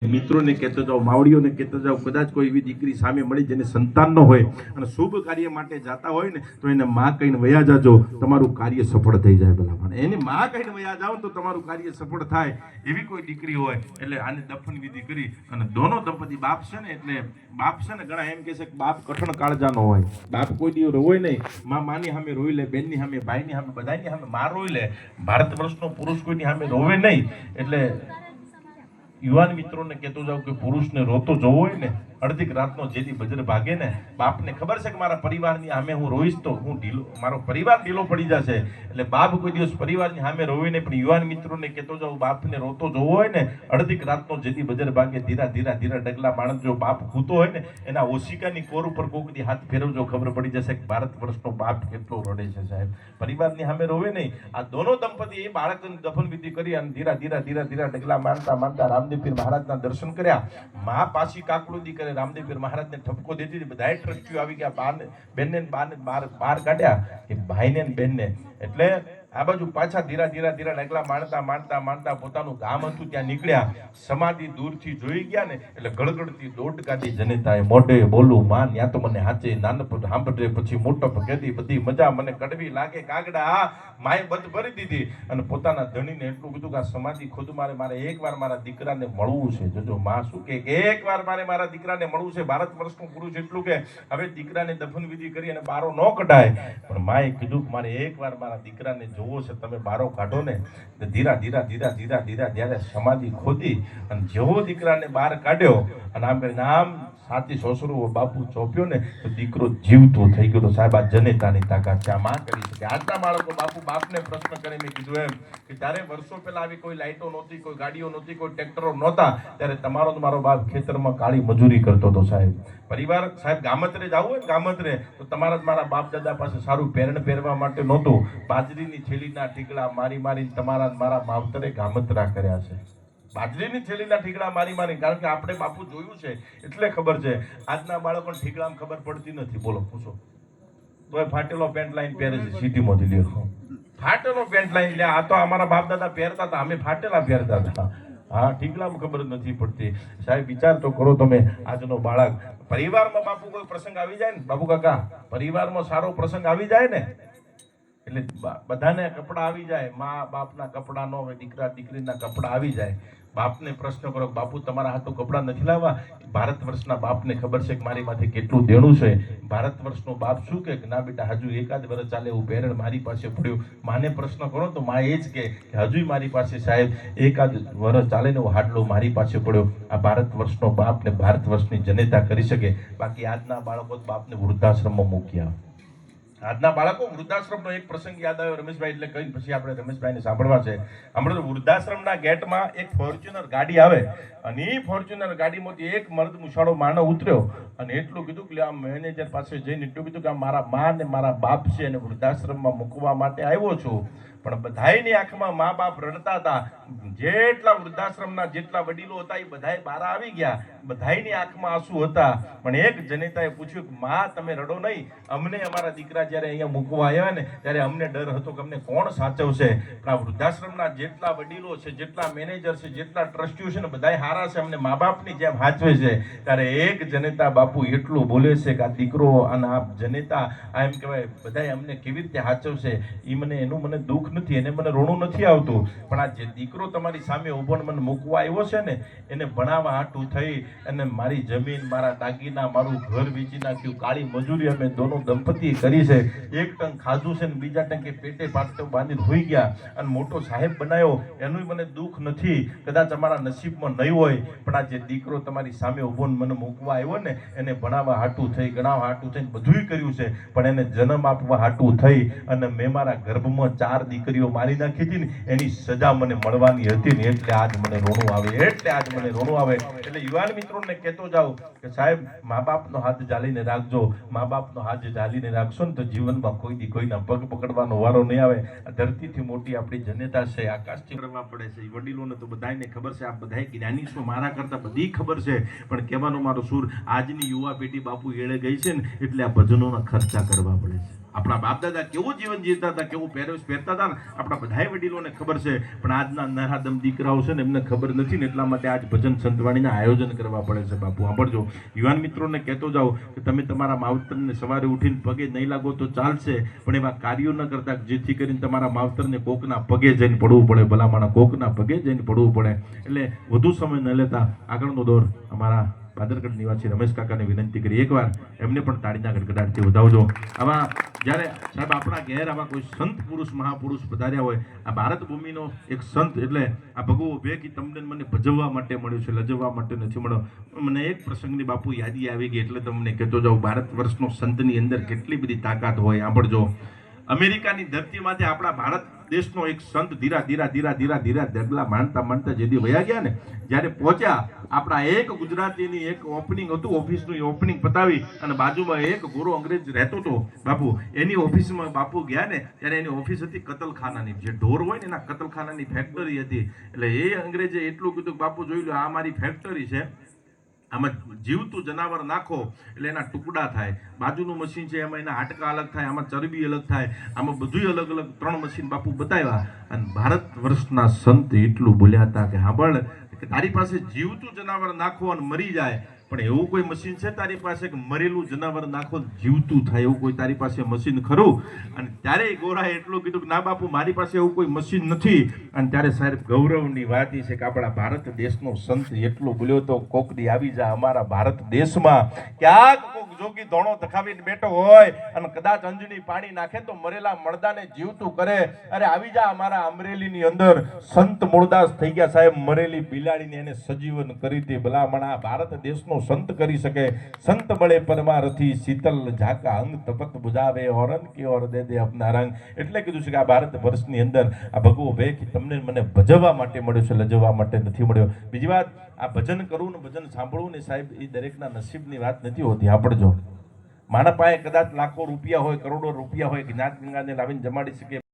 મિત્રોને કહેતો જાઓ, માવડીઓને કહેતો જાઓ, કદાચ કોઈ એવી દીકરી સામે મળી જેને સંતાન ન હોય અને શુભ કાર્ય માટે જાતા હોય ને તો એને માં કહીને વયા જાજો, તમારું કાર્ય સફળ થઈ જાય. ભલામણ એની માં કહીને વયા જાઓ તો તમારું કાર્ય સફળ થાય. એવી કોઈ દીકરી હોય એટલે આને દફન વિધિ કરી અને દોનો દંપતી બાપ છે ને, એટલે બાપ છે ને ઘણા એમ કહે છે કે બાપ કઠણ કાળજાનો હોય. બાપ કોઈ દિવસ રોય નહીં. માની સામે રોઈ લે, બેનની સામે, ભાઈની સામે, બધાની સામે માં રોઈ લે. ભારત વર્ષનો પુરુષ કોઈની સામે રોવે નહીં. એટલે યુવાન મિત્રોને કહેતો જાઉં કે પુરુષને રોતો જોવો હોય ને, અડધીક રાતનો જેથી બજર ભાગે ને, બાપને ખબર છે કે મારા પરિવારની સામે હું રોઈશ તો હું ઢીલો, મારો પરિવાર ઢીલો પડી જશે. એટલે બાપ કોઈ દિવસ પરિવારની સામે રોવે નહીં. પણ યુવાન મિત્રોને કહેતો જાઉં, બાપને રોતો જોવો હોય ને, અડધીક રાતનો જેથી બજર ભાગે, ધીરા ધીરા ધીરા ડગલા માણસ જો બાપ ખૂતો હોય ને, એના ઓશિકાની કોર ઉપર કોકથી હાથ ફેરવજો, ખબર પડી જશે કે ભારત વર્ષનો બાપ કેટલો રડે છે. સાહેબ પરિવારની સામે રોવે નહીં. આ દોનો દંપતી એ બાળકની દફન વિધિ કરી અને ધીરા ધીરા ધીરા ધીરા ડગલા મારતા મારતા રામદેવ પીર મહારાજના દર્શન કર્યા. માં પાછી કાકડુદી કરે, રામદેવ પીર મહારાજને ઠપકો દેતી હતી. બધાએ ટ્રસ્ટીઓ આવી ગયા, બાને બેનને બહાર કાઢ્યા, એ ભાઈને ને બેનને. એટલે આ બાજુ પાછા ધીરા ધીરા ધીરા ડગલા માણતા માણતા માણતા પોતાનું ગામ હતું ત્યાં નીકળ્યા. સમાધિ દૂરથી જોઈ ગયા ને એટલે ગળગળતી દોઢ કાઢી જનેતાએ મોઢે બોલું માં ન્યા તો મને હાચે નાનપણ સાંભળે પછી મોટો પગેતી બધી મજા મને કડવી લાગે કાગડા. માએ બધ ભરી દીધી અને પોતાના ધણીને એટલું કીધું કે આ સમાધિ ખુદ મારે એકવાર મારા દીકરાને મળવું છે. જોજો માં શું કે એકવાર મારા દીકરાને મળવું છે. ભારત વર્ષનું પુરુષ એટલું કે હવે દીકરાને દફન વિધિ કરી અને બારો ન કઢાય. પણ માએ કીધું કે મારે એકવાર મારા દીકરાને જોવો છે, તમે બારો કાઢો ને. ધીરા ધીરા ધીરા ધીરા ધીરા જ્યારે સમાધિ ખોદી અને જેવો દીકરાને બહાર કાઢ્યો અને આમ કરીને આમ સાથી સોસરો બાપુ ચોપ્યો ને તો દીકરો જીવતો થઈ ગયો. સાહેબ આ જનેતાની તાકાત છે, આ માં કરી શકે. આજના બાળકો બાપુ બાપને પ્રશ્ન કરે, મેં કીધું એમ કે ત્યારે વર્ષો પહેલા આવી કોઈ લાઈટો નહોતી, કોઈ ગાડીઓ નહોતી, કોઈ ટ્રેક્ટરો નહોતા, ત્યારે તમારો બાપ ખેતરમાં કાળી મજૂરી કરતો હતો. સાહેબ પરિવાર સાહેબ ગામત્રે જવું હોય ને ગામત્રે તો તમારા જ મારા બાપ દાદા પાસે સારું પહેરણ પહેરવા માટે નહોતું. બાજરીની થેલીના ઠીકડા મારી મારીને તમારા મારા માવતરે ગામત્રા કર્યા છે. બાજરીની થેલીના ઠીકડા મારી કારણ કે આપણે બાપુ જોયું છે એટલે ખબર છે. આજના બાળકોને ઠીકડામાં ખબર પડતી નથી. બોલો પૂછો તો ફાટેલો પેન્ટ લાઈન પહેરે છે સિટીમાંથી. લ્યો ફાટેલો પેન્ટ લાઈન લે, આ તો અમારા બાપ દાદા પહેરતા હતા, અમે ફાટેલા પહેરતા હતા. હા ઠીકડામાં ખબર નથી પડતી. સાહેબ વિચાર તો કરો તમે. આજનો બાળક પરિવારમાં બાપુ કોઈ પ્રસંગ આવી જાય ને, બાપુ કાકા પરિવારમાં સારો પ્રસંગ આવી જાય ને એટલે બધાને કપડા આવી જાય. મા બાપના કપડા નો હોય, દીકરા દીકરીના કપડા આવી જાય. બાપને પ્રશ્ન કરો, બાપુ તમારા હાથો કપડા નથી લાવવા? ભારત વર્ષના બાપને ખબર છે કે મારી માથે કેટલું દેણું છે. ભારત વર્ષનો બાપ શું કે ના બેટા હજુ એકાદ વર્ષ ચાલે એવું પહેરણ મારી પાસે પડ્યું. માને પ્રશ્ન કરો તો માં એ જ કે હજુ મારી પાસે સાહેબ એકાદ વર્ષ ચાલે ને એવો હાડલો મારી પાસે પડ્યો. આ ભારત વર્ષનો બાપ ને ભારત વર્ષની જનેતા કરી શકે. બાકી આજના બાળકો બાપને વૃદ્ધાશ્રમમાં મૂક્યા. આજના બાળકો વૃદ્ધાશ્રમનો એક પ્રસંગ યાદ આવ્યો રમેશભાઈ, એટલે કઈ પછી આપણે રમેશભાઈને સાંભળવા છે. હમણાં વૃદ્ધાશ્રમના ગેટમાં એક ફોર્ચ્યુનર ગાડી આવે અને એ ફોર્ચ્યુનર ગાડીમાંથી એક મર્દ મુછાળો માનવ ઉતર્યો અને એટલું કીધું કે આ મેનેજર પાસે જઈને એટલું કીધું કે મારા મા ને મારા બાપ છે અને વૃદ્ધાશ્રમમાં મૂકવા માટે આવ્યો છું. પણ બધાયની આંખમાં મા બાપ રડતા હતા. જેટલા વૃદ્ધાશ્રમના જેટલા વડીલો હતા એ બધાય બહાર આવી ગયા. બધાયની આંખમાં આંસુ હતા. પણ એક જનેતાએ પૂછ્યું કે માં તમે રડો નહીં, અમને અમારા દીકરા જ્યારે અહીંયા મૂકવા આવ્યા ને ત્યારે અમને ડર હતો કે અમને કોણ સાચવશે. પણ આ વૃદ્ધાશ્રમના જેટલા વડીલો છે, જેટલા મેનેજર છે, જેટલા ટ્રસ્ટીઓ છે ને બધાય હારા છે, અમને મા બાપની જેમ હાચવે છે. ત્યારે એક જનેતા બાપુ એટલું બોલે છે કે આ દીકરો અને આ જનેતા આ એમ કહેવાય બધાય અમને કેવી રીતે હાચવશે. એનું મને દુઃખ નથી, એને મને રોણું નથી આવતું. પણ આ જે દીકરો તમારી સામે ઉભો મને મૂકવા આવ્યો છે ને એને ભણાવવા હાટું થઈ અને મારી જમીન, મારા દાગીના, મારું ઘર વેચી નાખ્યું. કાળી મજૂરી અમે દોનો દંપતી કરી છે. એક ટંક ખાધું છે ને બીજા ટંકે પેટે પાટો બાંધીને હોઈ ગયા અને મોટો સાહેબ બનાવ્યો. એનું મને દુઃખ નથી, કદાચ અમારા નસીબમાં નહીં હોય. પણ આ જે દીકરો તમારી સામે ઉભો મને મૂકવા આવ્યો ને એને ભણાવવા હાટું થઈ, ગણાવવા હાટું થઈને બધુંય કર્યું છે. પણ એને જન્મ આપવા હાટું થઈ અને મેં મારા ગર્ભમાં 4 દીકરીઓ મારી નાખી હતી ને એની સજા મને મળવાની હતી ને એટલે આજ મને રોણું આવે. એટલે યુવાન મિત્રોને કહેતો જાઉં કે સાહેબ મા બાપનો હાથ ઝાલીને રાખજો. મા બાપનો હાથ ઝાલીને રાખશો ને તો જીવનમાં કોઈ કોઈના પગ પકડવાનો વારો નહીં આવે. આ ધરતીથી મોટી આપણી જનેતા છે, આકાશથી કરવા પડે છે. વડીલોને તો બધાને ખબર છે, આ બધા જ્ઞાની છો, મારા કરતા બધી ખબર છે. પણ કહેવાનો મારો સૂર આજની યુવા પેઢી બાપુ એળે ગઈ છે ને એટલે આ ભજનોના ખર્ચા કરવા પડે છે. આપણા બાપ દાદા કેવું જીવન જીવતા હતા, કેવું પહેરવેશ પહેરતા હતા ને આપણા બધાય વડીલોને ખબર છે, પણ આજના નરાધમ દીકરાઓ છે ને એમને ખબર નથી ને, એટલા માટે આજ ભજન સંતવાણીના આયોજન કરવા પડે છે. બાપુ સાંભળજો, યુવાન મિત્રોને કહેતો જાઓ કે તમે તમારા માવતરને સવારે ઉઠીને પગે નહીં લાગો તો ચાલશે, પણ એવા કાર્યો ન કરતા જેથી કરીને તમારા માવતરને કોકના પગે જઈને પડવું પડે, ભલામણ કોકના પગે જઈને પડવું પડે. એટલે વધુ સમય ન લેતા આગળનો દોર અમારા પાદરગઢ નિવાસી રમેશ કાકાને વિનંતી કરી એકવાર એમને પણ તાળીના ગડગડાટથી વધાવજો. આવા જ્યારે સાહેબ આપણા ઘેર આવા કોઈ સંત પુરુષ મહાપુરુષ પધાર્યા હોય, આ ભારત ભૂમિનો એક સંત એટલે આ ભગવો ભેગી તમને મને ભજવવા માટે મળ્યું છે, લજવવા માટે નથી મળ્યો. મને એક પ્રસંગની બાપુ યાદી આવી ગઈ એટલે તમને કહેતો જાઉં, ભારત વર્ષનો સંતની અંદર કેટલી બધી તાકાત હોય. સાંભળજો, અમેરિકાની ધરતીમાંથી આપણા ભારત દેશનો એક સંત ધીરા ધીરા ધીરા ધીરા ધીરા ડગલા માંડતા માંડતા જેથી વયા ગયા ને, જ્યારે પહોંચ્યા આપણા એક ગુજરાતીની એક ઓપનિંગ હતું, ઓફિસનું એ ઓપનિંગ પતાવી અને બાજુમાં એક ગોરો અંગ્રેજ રહેતો હતો બાપુ, એની ઓફિસમાં બાપુ ગયા ને ત્યારે એની ઓફિસ હતી કતલખાનાની, જે ઢોર હોય ને એના કતલખાનાની ફેક્ટરી હતી. એટલે એ અંગ્રેજે એટલું કીધું કે બાપુ જોઈ લો, આ મારી ફેક્ટરી છે, આમાં જીવતું જનાવર નાખો એટલે એના ટુકડા થાય, બાજુનું મશીન છે એમાં એના હાડકા અલગ થાય, આમાં ચરબી અલગ થાય, આમાં બધું અલગ અલગ 3 મશીન બાપુ બતાવ્યા. અને ભારત વર્ષના સંત એટલું બોલ્યા હતા કે સાંભળ, કે તારી પાસે જીવતું જનાવર નાખો અને મરી જાય, પણ એવું કોઈ મશીન છે તારી પાસે કે મરેલું જનાવર નાખો જીવતું થાય, એવું કોઈ તારી પાસે મશીન ખરું? અને ત્યારે ગોરાએ એટલું કીધું કે ના બાપુ મારી પાસે એવું કોઈ મશીન નથી. અને ત્યારે સાહેબ ગૌરવની વાત એ છે કે આપણા ભારત દેશનો સંત એટલું બોલ્યો તો કોકડી આવી જાય અમારા ભારત દેશમાં, ક્યાંક કોક જોગી ધોણો ધખાવીને બેઠો હોય અને કદાચ અંજણી પાણી નાખે તો મરેલા મળદાને જીવતું કરે. અરે આવી જા અમારા અમરેલીની અંદર સંત મૂળદાસ થઈ ગયા સાહેબ, મરેલી બિલાડીને એને સજીવન કરી હતી. ભલામણા ભારત દેશનો સંત કરી શકે, સંત મળે પરમારથી શીતલ ઝાકા અંગ તપત બુજાવે ઓરન કે ઓર દે દે અપના રંગ. એટલે કીધું છે કે આ ભારત વર્ષની અંદર આ ભગવો ભેખ તમને મને ભજવવા માટે મળ્યો છે, લજવવા માટે નથી મળ્યો. બીજી વાત, આ ભજન કરવું ને ભજન સાંભળવું ને સાહેબ એ દરેકના નસીબની વાત નથી હોતી. સાંભળજો, મારા પાસે કદાચ લાખો રૂપિયા હોય, કરોડો રૂપિયા હોય, જ્ઞાત ગંગાને લાવીને જમાડી શકે